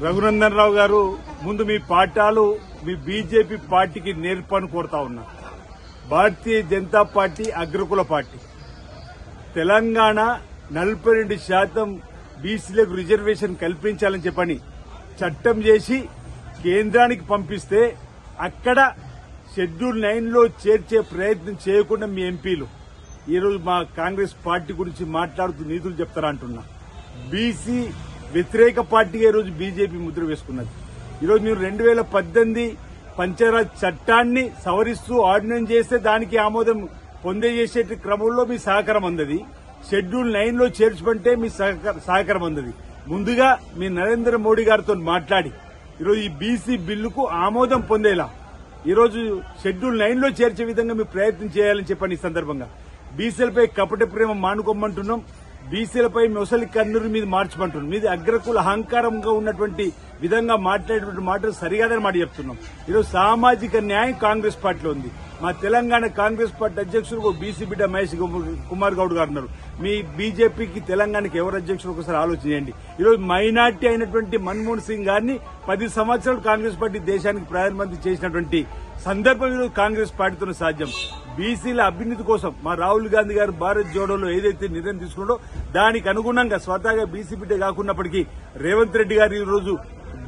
రఘునందన్ రావు గారు, ముందు మీ పాఠాలు మీ బీజేపీ పార్టీకి నేర్పని కోరుతా ఉన్నా. భారతీయ జనతా పార్టీ అగ్రకుల పార్టీ. తెలంగాణ 42% బీసీలకు రిజర్వేషన్ కల్పించాలని చెప్పని చట్టం చేసి కేంద్రానికి పంపిస్తే అక్కడ షెడ్యూల్ 9లో చేర్చే ప్రయత్నం చేయకుండా మీ ఎంపీలు ఈరోజు మా కాంగ్రెస్ పార్టీ గురించి మాట్లాడుతూ నీతులు చెప్తారా అంటున్నా. బీసీ వ్యతిరేక పార్టీగా ఈరోజు బీజేపీ ముద్ర వేసుకున్నది. ఈరోజు మీరు 2018 పంచాయతీరాజ్ చట్టాన్ని సవరిస్తూ ఆర్డినెన్స్ చేస్తే దానికి ఆమోదం పొందేసే క్రమంలో మీ సహకారం అందది. షెడ్యూల్ 9లో చేర్చమంటే మీ సహకారం అందది. ముందుగా మీ నరేంద్ర మోడీ గారితో మాట్లాడి ఈరోజు ఈ బీసీ బిల్లుకు ఆమోదం పొందేలా ఈరోజు షెడ్యూల్ 9లో చేర్చే విధంగా మీరు ప్రయత్నం చేయాలని చెప్పండి. ఈ సందర్భంగా బీసీలపై కపట ప్రేమ మానుకోమంటున్నాం. బీసీలపై మొసలి కన్నురు మీద మార్చమంటున్నాం. మీది అగ్రకుల అహంకారంగా ఉన్నటువంటి విధంగా మాట్లాడేటువంటి మాటలు సరిగాదని మాట చెప్తున్నాం. ఈరోజు సామాజిక న్యాయం కాంగ్రెస్ పార్టీలో ఉంది. మా తెలంగాణ కాంగ్రెస్ పార్టీ అధ్యక్షుడు బీసీ బిడ్డ మహేష్ కుమార్ గౌడ్ గారు ఉన్నారు. మీ బీజేపీకి తెలంగాణకి ఎవరు అధ్యక్షుడు ఒకసారి ఆలోచన చేయండి. ఈరోజు మైనార్టీ అయినటువంటి మన్మోహన్ సింగ్ గారిని 10 సంవత్సరాలు కాంగ్రెస్ పార్టీ దేశానికి ప్రధానమంత్రి చేసినటువంటి సందర్భం ఈరోజు కాంగ్రెస్ పార్టీతో సాధ్యం. బీసీల అభ్యున్నతి కోసం మా రాహుల్ గాంధీ గారు భారత్ జోడోలో ఏదైతే నిర్ణయం తీసుకున్నాడో దానికి అనుగుణంగా స్వతహాగా బీసీ బిడ్డ కాకున్నప్పటికీ రేవంత్ రెడ్డి గారు ఈ రోజు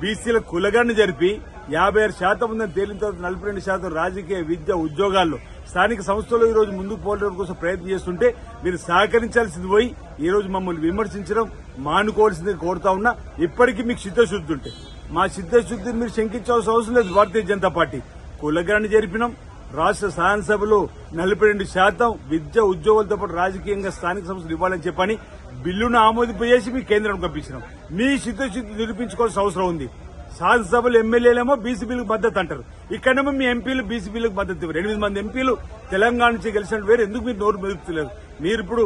బీసీల కులగాన్ని జరిపి 56% ఉందని తేలిన తర్వాత 42% రాజకీయ, విద్య, ఉద్యోగాల్లో స్థానిక సంస్థల్లో ఈ రోజు ముందుకు పోవడం కోసం ప్రయత్నం చేస్తుంటే మీరు సహకరించాల్సింది పోయి ఈ రోజు మమ్మల్ని విమర్శించడం మానుకోవాల్సింది కోరుతా ఉన్నా. ఇప్పటికీ మీకు చిత్తశుద్ది ఉంటే మా చిత్తశుద్దిని మీరు శంకించాల్సిన అవసరం లేదు. భారతీయ జనతా పార్టీ కులగాన్ని జరిపినాం. రాష్ట్ర శాసనసభలో 42% విద్య, ఉద్యోగాలతో పాటు రాజకీయంగా స్థానిక సంస్థలు ఇవ్వాలని చెప్పని బిల్లును ఆమోదింపజేసి మీ కేంద్రానికి పంపించినాం. మీ చిత్తశుద్ది నిరూపించుకోవాల్సిన అవసరం ఉంది. శాసనసభలో ఎమ్మెల్యేలేమో బీసీ బిల్లుకు మద్దతు అంటారు. ఇక్కడేమో మీ ఎంపీలు బీసీ బిల్లుకు మద్దతు ఇవ్వరు. 8 మంది ఎంపీలు తెలంగాణ నుంచి గెలిచినట్టు వేరు ఎందుకు మీరు నోరు మెదుపుతలేరు? మీరు ఇప్పుడు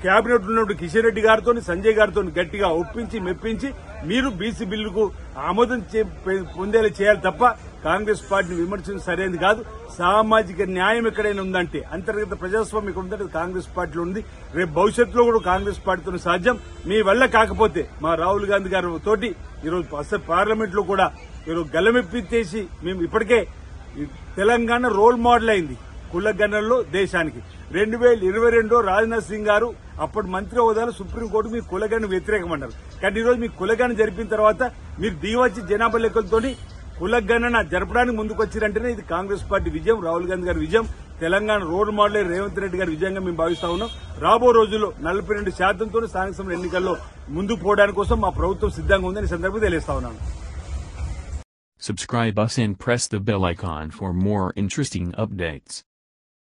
కేబినెట్ ఉన్నప్పుడు కిషన్ రెడ్డి గారితో, సంజయ్ గారితో గట్టిగా ఒప్పించి మెప్పించి మీరు బీసీ బిల్లుకు ఆమోదం పొందేలా చేయాలి తప్ప కాంగ్రెస్ పార్టీని విమర్శించడం సరైనది కాదు. సామాజిక న్యాయం ఎక్కడైనా ఉందంటే, అంతర్గత ప్రజాస్వామ్యం ఇక్కడ ఉందంటే కాంగ్రెస్ పార్టీలో ఉంది. రేపు భవిష్యత్తులో కూడా కాంగ్రెస్ పార్టీతో సాధ్యం. మీ వల్ల కాకపోతే మా రాహుల్ గాంధీ గారి తోటి ఈరోజు అసలు పార్లమెంట్ లో కూడా ఈరోజు గలమెప్పించేసి మేము ఇప్పటికే తెలంగాణ రోల్ మోడల్ అయింది కులగణనలో దేశానికి. 2022లో రాజ్నాథ్ సింగ్ గారు అప్పటి మంత్రి హోదాలో సుప్రీంకోర్టు మీ కులగణన వ్యతిరేకమన్నారు. కానీ ఈరోజు మీ కులగణన జరిపిన తర్వాత మీరు దిగివచ్చి జనాభా లెక్కలతోని కులగణన జరపడానికి ముందుకు వచ్చిరంటేనే ఇది కాంగ్రెస్ పార్టీ విజయం, రాహుల్ గాంధీ గారి విజయం, తెలంగాణ రోడ్ మోడల్ రేవంత్ రెడ్డి గారి విజయంగా మేము భావిస్తా ఉన్నాం. రాబో రోజుల్లో 42%తో స్థానిక సంస్థల ఎన్నికల్లో ముందుకు పోవడానికి కోసం మా ప్రభుత్వం సిద్ధంగా ఉందని ఈ సందర్భంగా తెలియజేస్తా ఉన్నాను. Subscribe us and press the bell icon for more interesting updates.